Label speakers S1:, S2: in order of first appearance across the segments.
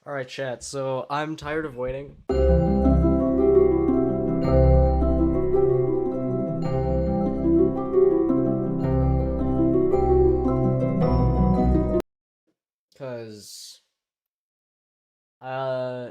S1: Alright, chat, so I'm tired of waiting. Cause, uh,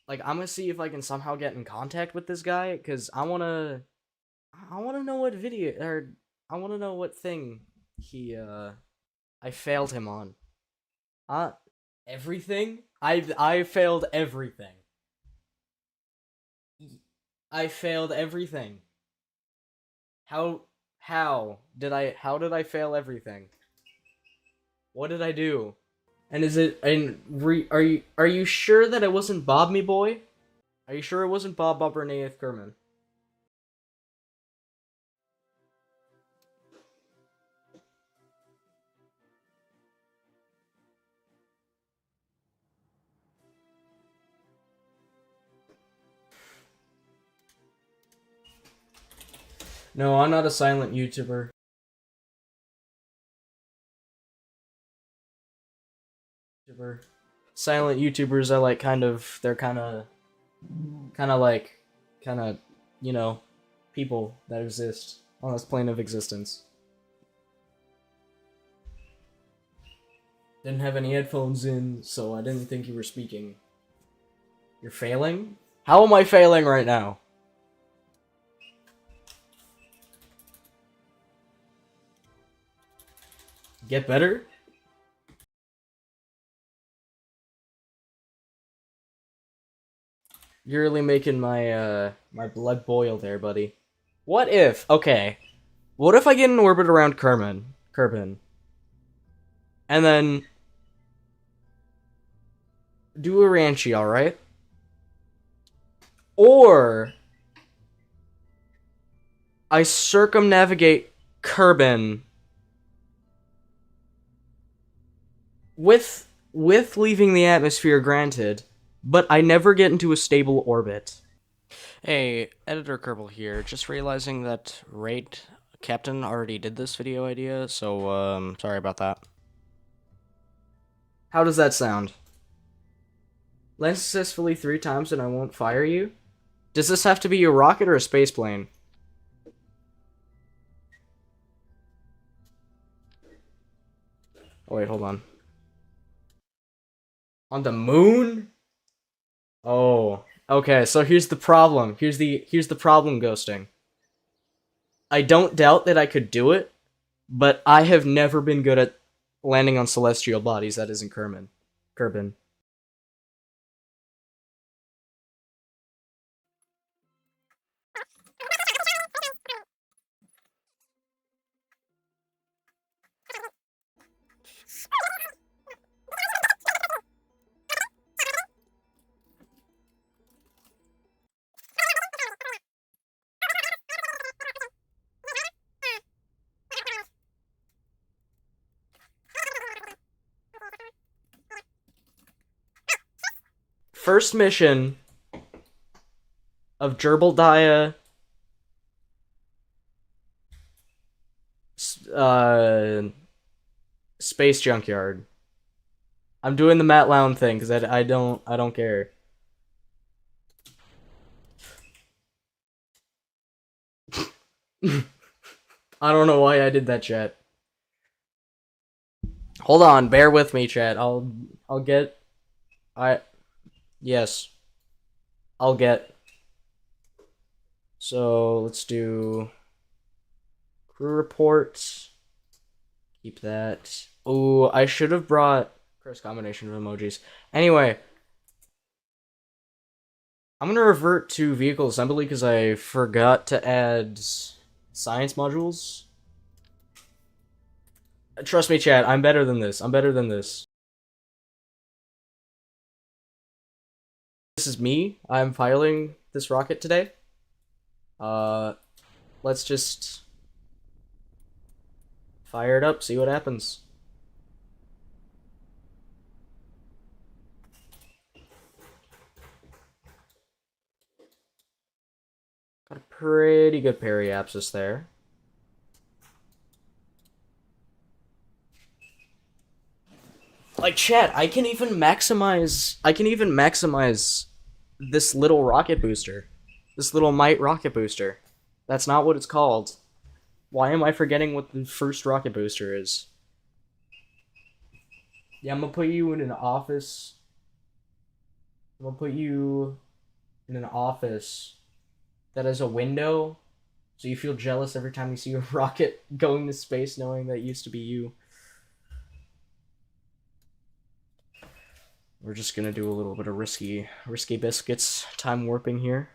S1: I'm gonna see if I can somehow get in contact with this guy, cause I wanna know what video, or I wanna know what thing I failed him on. Uh, everything? I failed everything. I failed everything. How, how did I fail everything? What did I do? And are you sure that it wasn't Bob Me Boy? Are you sure it wasn't Bob Bernath Kerman? No, I'm not a silent YouTuber. Silent YouTubers are like they're kind of, you know, people that exist on this plane of existence. Didn't have any headphones in, so I didn't think you were speaking. You're failing? How am I failing right now? Get better? You're really making my blood boil there, buddy. What if, okay, what if I get in orbit around Kerbin, and then do a Ranchi, alright? Or I circumnavigate Kerbin with leaving the atmosphere, granted, but I never get into a stable orbit. Hey, Editor Kerbal here. Just realizing that Raid Captain already did this video idea, so sorry about that. How does that sound? Land successfully 3 times and I won't fire you? Does this have to be a rocket or a space plane? Oh wait, hold on. On the moon? Oh, okay. So here's the problem. Here's the problem, ghosting. I don't doubt that I could do it, but I have never been good at landing on celestial bodies that isn't Kerbin. First mission of Gerbil Dia Space Junkyard. I'm doing the Matt Lown thing because I don't care. I don't know why I did that, chat. Hold on, bear with me, chat. I'll get yes. I'll get. So let's do crew reports. Keep that. Oh, I should have brought first combination of emojis. Anyway, I'm gonna revert to vehicle assembly because I forgot to add science modules. Trust me, chat. I'm better than this. I'm better than this. This is me. I'm piloting this rocket today. Let's just fire it up, see what happens. Got a pretty good periapsis there. Like, chat, I can even maximize this little rocket booster. This little Might rocket booster. That's not what it's called. Why am I forgetting what the first rocket booster is? Yeah, I'm gonna put you in an office. I'm gonna put you in an office that has a window, so you feel jealous every time you see a rocket going to space, knowing that used to be you. We're just gonna do a little bit of risky biscuits time warping here.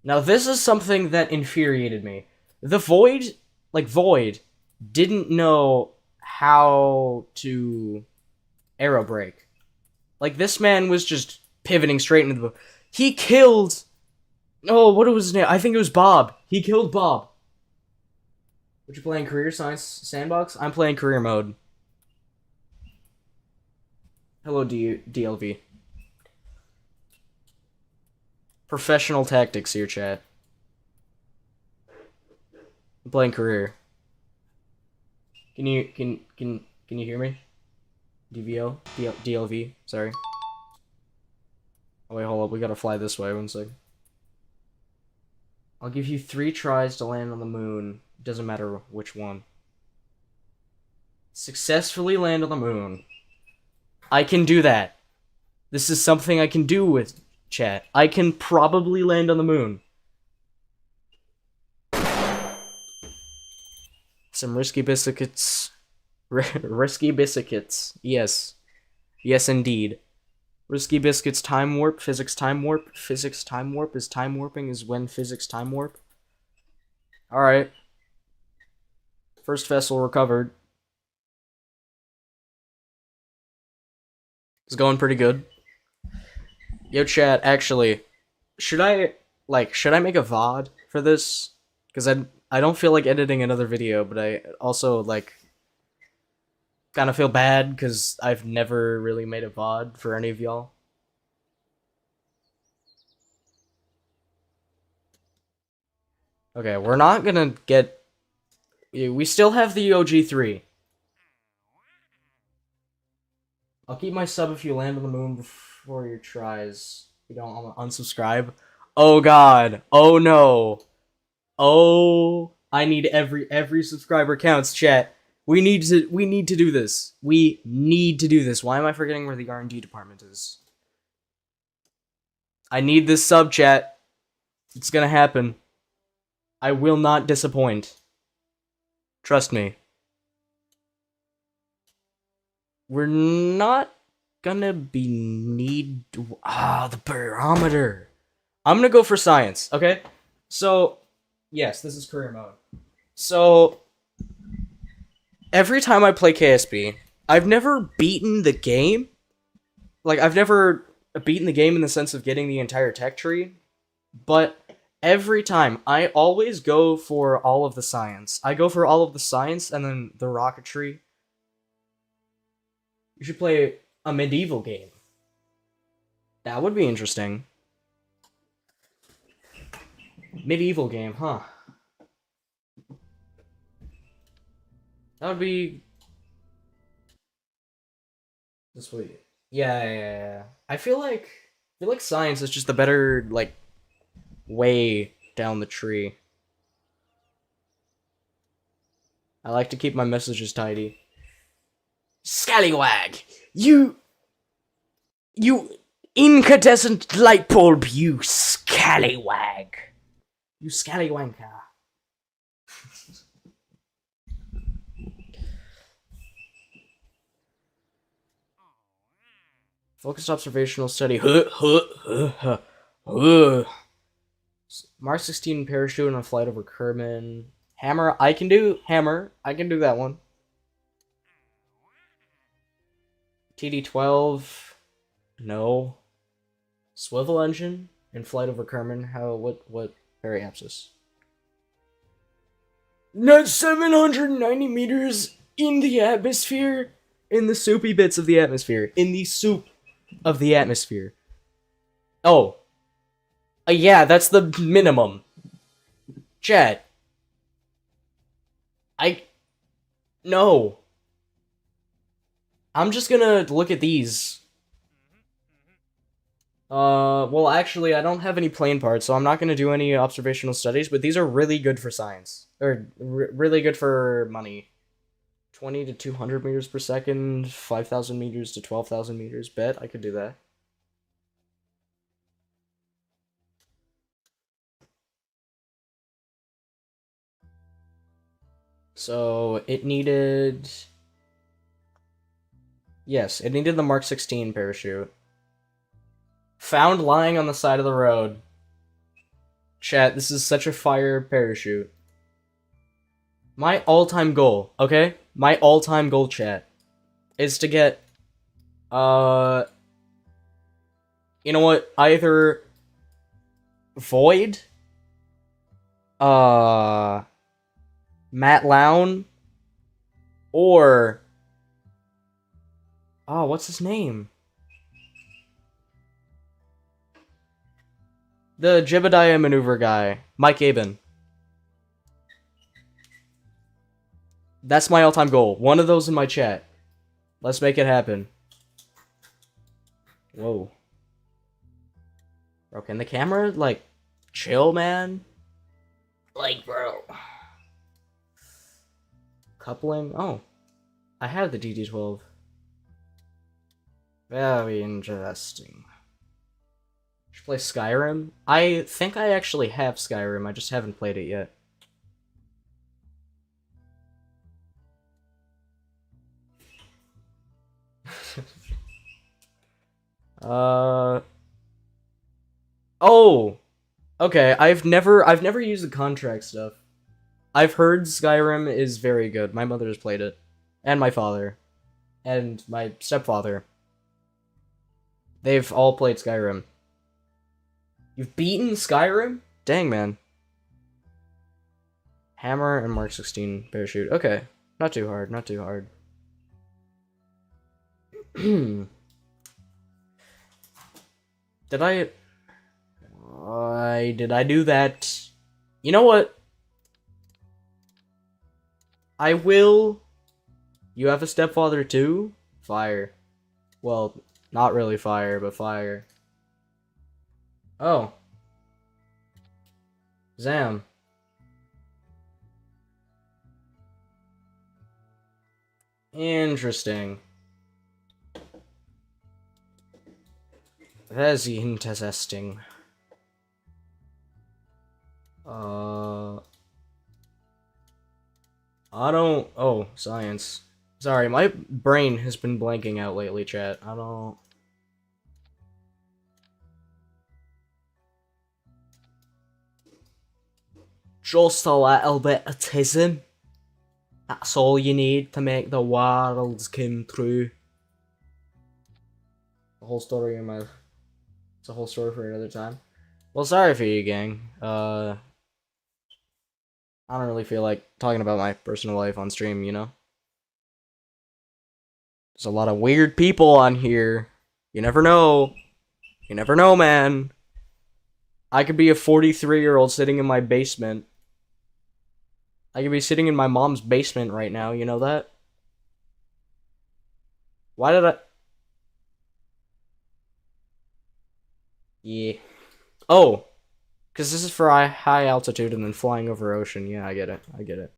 S1: Now this is something that infuriated me. The Void didn't know how to arrow break. Like, this man was just pivoting straight into the... He killed... Oh, what was his name? I think it was Bob. He killed Bob. What, you playing Career Science Sandbox? I'm playing Career Mode. Hello, DLV. Professional tactics here, chat. I'm playing Career. Can you hear me? DLV, sorry. Oh wait, hold up, we gotta fly this way, 1 sec. I'll give you 3 tries to land on the moon. Doesn't matter which one. Successfully land on the moon. I can do that. This is something I can do with chat. I can probably land on the moon. Some risky biscuits. Risky biscuits. Yes. Yes, indeed. Risky biscuits time warp. Physics time warp. Physics time warp is time warping is when physics time warp. Alright. First vessel recovered. It's going pretty good. Yo, chat, actually, should I make a VOD for this? Because I don't feel like editing another video, but I also, like, kind of feel bad because I've never really made a VOD for any of y'all. Okay, we're not gonna get... We still have the OG3. I'll keep my sub if you land on the moon before your tries. You don't want to unsubscribe. Oh god. Oh no. Oh, I need every subscriber counts, chat. We need to do this. We need to do this. Why am I forgetting where the R&D department is? I need this sub, chat. It's gonna happen. I will not disappoint. Trust me. We're not gonna be the barometer. I'm gonna go for science, okay? So, yes, this is career mode. So, every time I play KSP, I've never beaten the game. Like, I've never beaten the game in the sense of getting the entire tech tree. But every time, I always go for all of the science. I go for all of the science and then the rocketry. You should play a medieval game. That would be interesting. Medieval game, huh? That would be... This way. Yeah. I feel like science is just the better, like, way down the tree. I like to keep my messages tidy. Scallywag! You incandescent light bulb, you scallywag! You scallywanker. Focused observational study. Mars 16 parachute on a flight over Kerman. Hammer, I can do that one. TD-12, no. Swivel engine in flight over Kerman. What periapsis? Not 790 meters in the atmosphere. In the soupy bits of the atmosphere. In the soup of the atmosphere. Oh. Yeah, that's the minimum. Chat. No. I'm just gonna look at these. Well, actually, I don't have any plane parts, so I'm not gonna do any observational studies, but these are really good for science. Or, really good for money. 20 to 200 meters per second, 5,000 meters to 12,000 meters. Bet I could do that. So, it needed... Yes, it needed the Mark 16 parachute. Found lying on the side of the road. Chat, this is such a fire parachute. My all-time goal, okay? My all-time goal, chat, is to get, you know what? Either Void, Matt Lown, or, oh, what's his name? The Jebediah maneuver guy, Mike Aben. That's my all-time goal. One of those in my chat. Let's make it happen. Whoa. Bro, can the camera, like, chill, man? Like, bro. Coupling? Oh. I have the DD12. Very interesting. Should play Skyrim? I think I actually have Skyrim, I just haven't played it yet. Oh! Okay, I've never used the contract stuff. I've heard Skyrim is very good. My mother has played it. And my father. And my stepfather. They've all played Skyrim. You've beaten Skyrim? Dang, man. Hammer and Mark 16 parachute. Okay. Not too hard, not too hard. Did I do that? You know what? I will. You have a stepfather too? Fire. Well, not really fire, but fire. Oh. Zam. Interesting. Very interesting. I don't... Oh, science. Sorry, my brain has been blanking out lately, chat. I don't... Just a little bit of tism. That's all you need to make the worlds come true. The whole story in my... It's a whole story for another time. Well, sorry for you, gang. I don't really feel like talking about my personal life on stream, you know? There's a lot of weird people on here. You never know. You never know, man. I could be a 43-year-old sitting in my basement. I could be sitting in my mom's basement right now, you know that? Why did I... Yeah. Oh! Because this is for high altitude and then flying over ocean. Yeah, I get it. I get it.